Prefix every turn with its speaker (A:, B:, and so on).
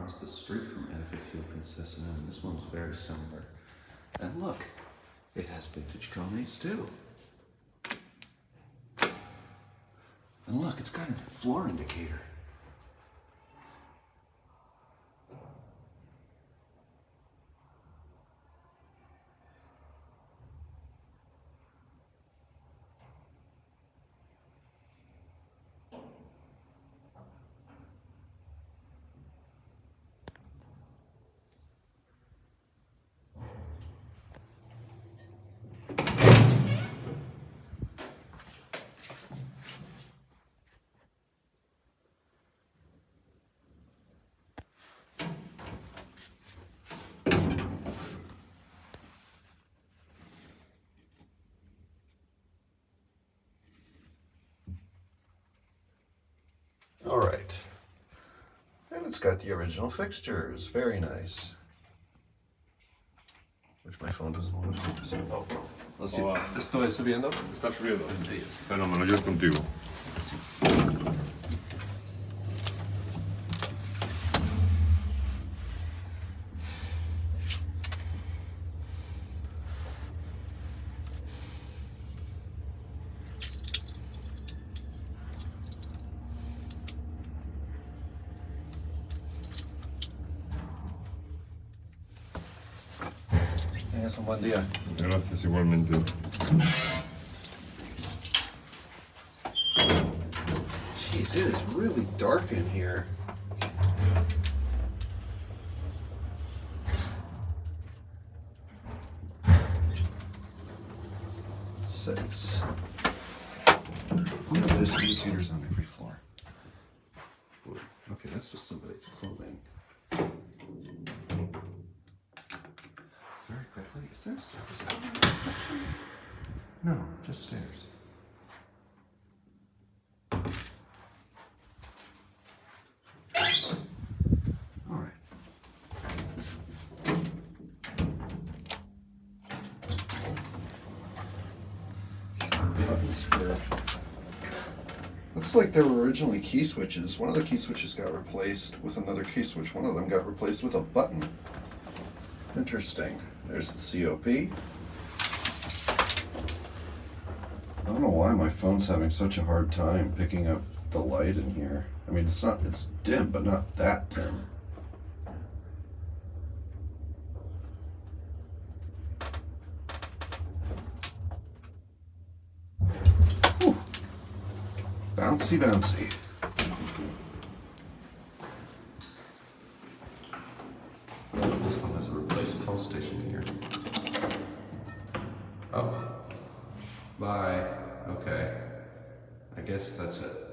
A: across the street from Edificio Princesa, and this one's very similar. And look, it has vintage Kones too. And look, it's got a floor indicator. All right, and it's got the original fixtures, very nice. Which my phone doesn't want to focus on. Oh, let's see. ¿Esto es subiendo?
B: Está subiendo.
A: Sí.
B: Fenómeno, yo es contigo.
A: Tengas un buen día.
B: Gracias, igualmente.
A: Jeez, it is really dark in here. Six. Wonder if there's indicators on every floor. Okay, that's just somebody's clothing. Very quickly, is there a service coming in the reception? No, just stairs. All right. Buttons for. Looks like there were originally key switches. One of the key switches got replaced with another key switch. One of them got replaced with a button. Interesting. There's the COP. I don't know why my phone's having such a hard time picking up the light in here. I mean, it's dim, but not that dim. Whew. Bouncy, bouncy. This one has a replaced call station here. Oh. Bye. Okay. I guess that's it.